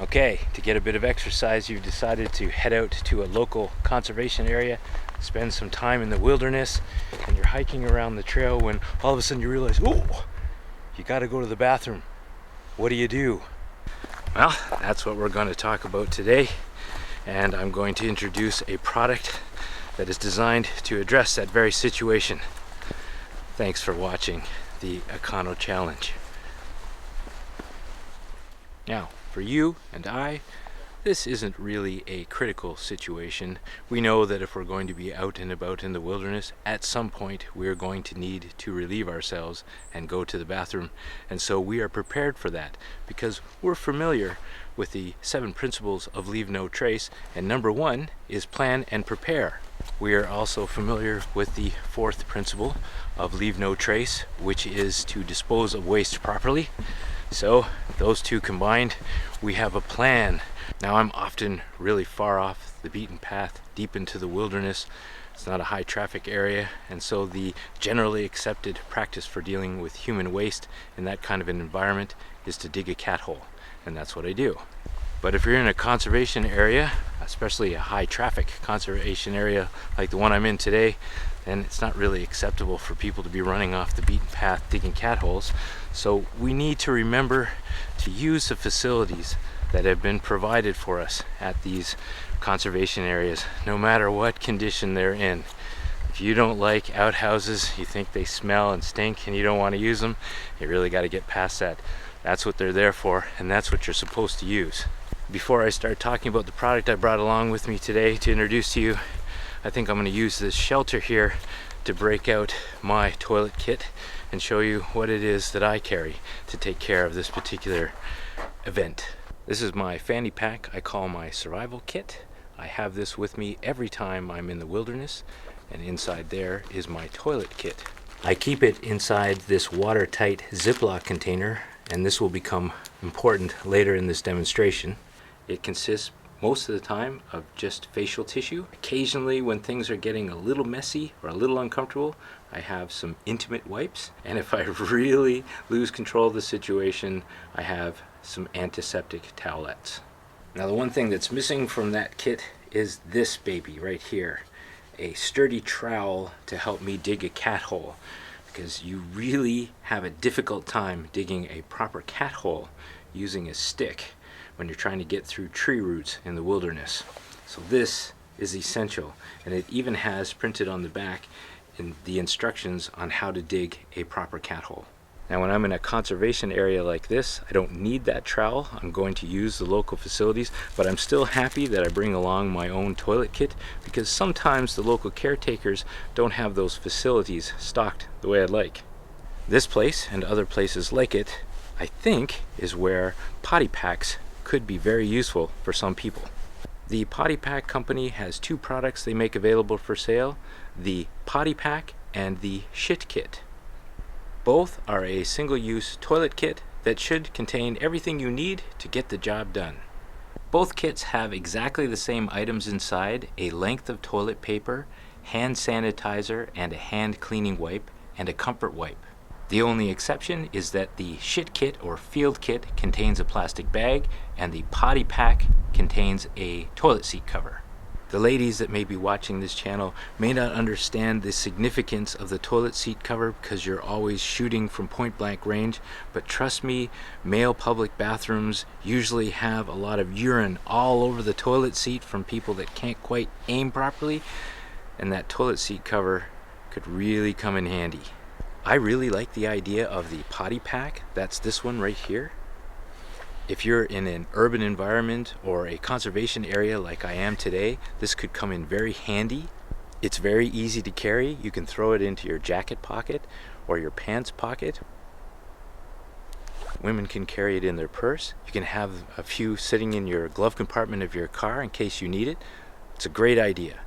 Okay, to get a bit of exercise, you've decided to head out to a local conservation area, spend some time in the wilderness, and you're hiking around the trail when all of a sudden you realize, oh, you gotta go to the bathroom. What do you do? Well, that's what we're going to talk about today, and I'm going to introduce a product that is designed to address that very situation. Thanks for watching the EconoChallenge. Now, for you and I, this isn't really a critical situation. We know that if we're going to be out and about in the wilderness, at some point we're going to need to relieve ourselves and go to the bathroom. And so we are prepared for that because we're familiar with the 7 principles of leave no trace, and number 1 is plan and prepare. We are also familiar with the 4th principle of leave no trace, which is to dispose of waste properly. So those two combined, we have a plan. Now, I'm often really far off the beaten path, deep into the wilderness. It's not a high traffic area, and so the generally accepted practice for dealing with human waste in that kind of an environment is to dig a cat hole, and that's what I do. But if you're in a conservation area, especially a high traffic conservation area like the one I'm in today, then it's not really acceptable for people to be running off the beaten path digging cat holes. So we need to remember to use the facilities that have been provided for us at these conservation areas, no matter what condition they're in. If you don't like outhouses, you think they smell and stink and you don't want to use them, you really got to get past that. That's what they're there for, and that's what you're supposed to use. Before I start talking about the product I brought along with me today to introduce to you, I think I'm going to use this shelter here to break out my toilet kit and show you what it is that I carry to take care of this particular event. This is my fanny pack I call my survival kit. I have this with me every time I'm in the wilderness, and inside there is my toilet kit. I keep it inside this watertight Ziploc container, and this will become important later in this demonstration. It consists most of the time of just facial tissue. Occasionally, when things are getting a little messy or a little uncomfortable, I have some intimate wipes. And if I really lose control of the situation, I have some antiseptic towelettes. Now, the one thing that's missing from that kit is this baby right here, a sturdy trowel to help me dig a cat hole, because you really have a difficult time digging a proper cat hole using a stick when you're trying to get through tree roots in the wilderness. So this is essential, and it even has printed on the back in the instructions on how to dig a proper cat hole. Now, when I'm in a conservation area like this, I don't need that trowel. I'm going to use the local facilities, but I'm still happy that I bring along my own toilet kit, because sometimes the local caretakers don't have those facilities stocked the way I'd like. This place and other places like it, I think, is where potty packs could be very useful for some people. The Potty Pack company has 2 products they make available for sale, the Potty Pack and the Shit Kit. Both are a single-use toilet kit that should contain everything you need to get the job done. Both kits have exactly the same items inside: a length of toilet paper, hand sanitizer, and a hand cleaning wipe, and a comfort wipe. The only exception is that the Shit Kit or Field Kit contains a plastic bag, and the Potty Pack contains a toilet seat cover. The ladies that may be watching this channel may not understand the significance of the toilet seat cover because you're always shooting from point blank range, but trust me, male public bathrooms usually have a lot of urine all over the toilet seat from people that can't quite aim properly, and that toilet seat cover could really come in handy. I really like the idea of the Potty Pack. That's this one right here. If you're in an urban environment or a conservation area like I am today, this could come in very handy. It's very easy to carry. You can throw it into your jacket pocket or your pants pocket. Women can carry it in their purse. You can have a few sitting in your glove compartment of your car in case you need it. It's a great idea.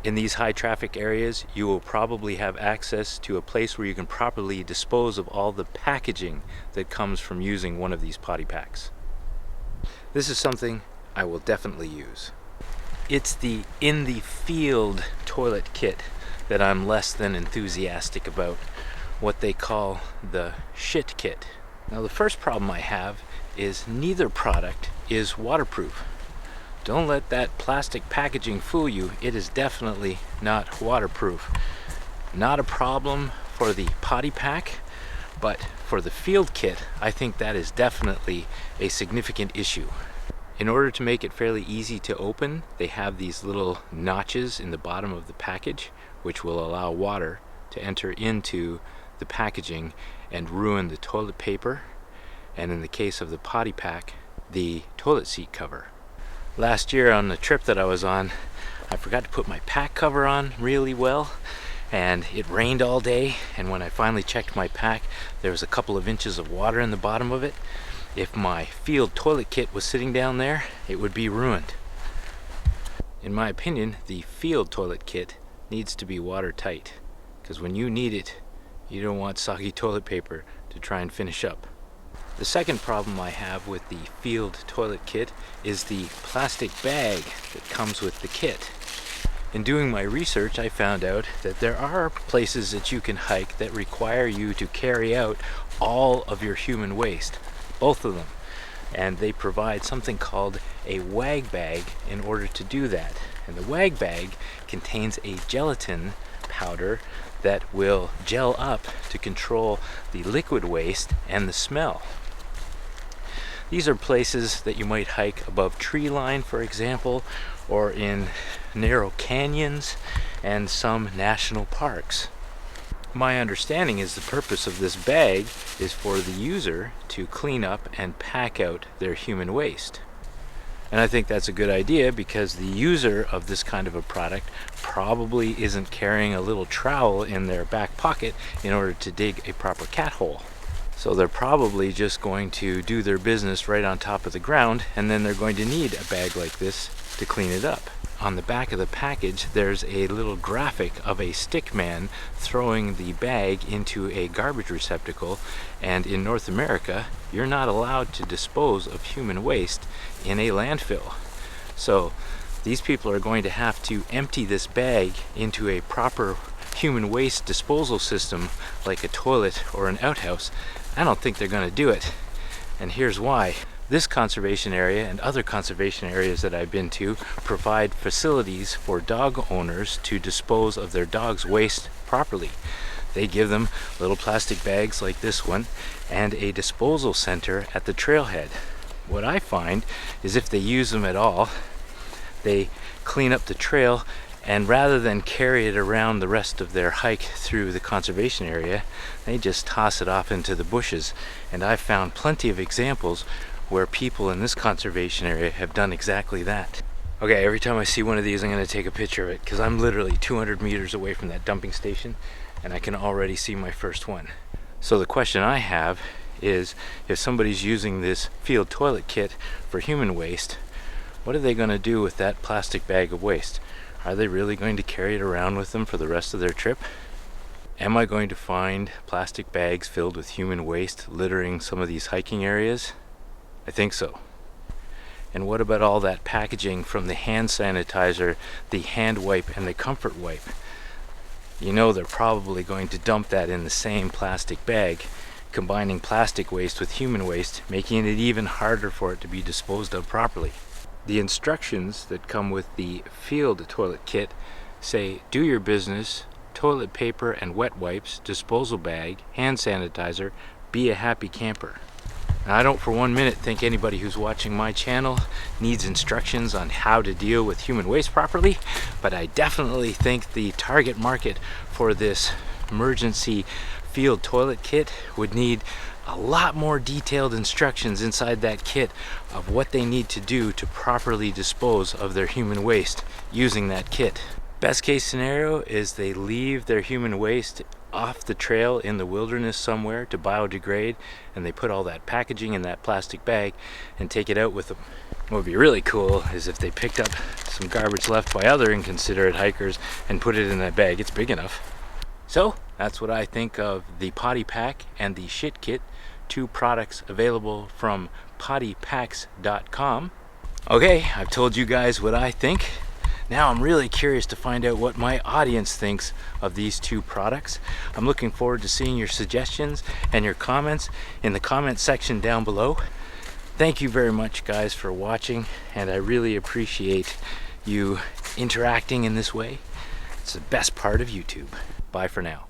In these high traffic areas, you will probably have access to a place where you can properly dispose of all the packaging that comes from using one of these potty packs. This is something I will definitely use. It's the in the field toilet kit that I'm less than enthusiastic about, what they call the Shit Kit. Now, the first problem I have is neither product is waterproof. Don't let that plastic packaging fool you. It is definitely not waterproof. Not a problem for the potty pack, but for the field kit, I think that is definitely a significant issue. In order to make it fairly easy to open, they have these little notches in the bottom of the package, which will allow water to enter into the packaging and ruin the toilet paper, and in the case of the potty pack, the toilet seat cover. Last year on the trip that I was on, I forgot to put my pack cover on really well, and it rained all day, and when I finally checked my pack, there was a couple of inches of water in the bottom of it. If my field toilet kit was sitting down there, it would be ruined. In my opinion, the field toilet kit needs to be watertight, because when you need it, you don't want soggy toilet paper to try and finish up. The second problem I have with the field toilet kit is the plastic bag that comes with the kit. In doing my research, I found out that there are places that you can hike that require you to carry out all of your human waste, both of them. And they provide something called a wag bag in order to do that. And the wag bag contains a gelatin powder that will gel up to control the liquid waste and the smell. These are places that you might hike above tree line, for example, or in narrow canyons and some national parks. My understanding is the purpose of this bag is for the user to clean up and pack out their human waste. And I think that's a good idea because the user of this kind of a product probably isn't carrying a little trowel in their back pocket in order to dig a proper cat hole. So they're probably just going to do their business right on top of the ground, and then they're going to need a bag like this to clean it up. On the back of the package, there's a little graphic of a stick man throwing the bag into a garbage receptacle, and in North America, you're not allowed to dispose of human waste in a landfill. So these people are going to have to empty this bag into a proper human waste disposal system like a toilet or an outhouse. I don't think they're going to do it, and here's why. This conservation area and other conservation areas that I've been to provide facilities for dog owners to dispose of their dog's waste properly. They give them little plastic bags like this one and a disposal center at the trailhead. What I find is if they use them at all, they clean up the trail, and rather than carry it around the rest of their hike through the conservation area, they just toss it off into the bushes. And I've found plenty of examples where people in this conservation area have done exactly that. Okay, every time I see one of these, I'm going to take a picture of it because I'm literally 200 meters away from that dumping station and I can already see my first one. So the question I have is, if somebody's using this field toilet kit for human waste, what are they going to do with that plastic bag of waste? Are they really going to carry it around with them for the rest of their trip? Am I going to find plastic bags filled with human waste littering some of these hiking areas? I think so. And what about all that packaging from the hand sanitizer, the hand wipe, and the comfort wipe? You know they're probably going to dump that in the same plastic bag, combining plastic waste with human waste, making it even harder for it to be disposed of properly. The instructions that come with the field toilet kit say, do your business, toilet paper and wet wipes, disposal bag, hand sanitizer, be a happy camper. Now, I don't for 1 minute think anybody who's watching my channel needs instructions on how to deal with human waste properly, but I definitely think the target market for this emergency field toilet kit would need a lot more detailed instructions inside that kit of what they need to do to properly dispose of their human waste using that kit. Best case scenario is they leave their human waste off the trail in the wilderness somewhere to biodegrade, and they put all that packaging in that plastic bag and take it out with them. What would be really cool is if they picked up some garbage left by other inconsiderate hikers and put it in that bag. It's big enough. So that's what I think of the potty pack and the shit kit, two products available from pottypacks.com. Okay, I've told you guys what I think. Now I'm really curious to find out what my audience thinks of these two products. I'm looking forward to seeing your suggestions and your comments in the comment section down below. Thank you very much, guys, for watching, and I really appreciate you interacting in this way. It's the best part of YouTube. Bye for now.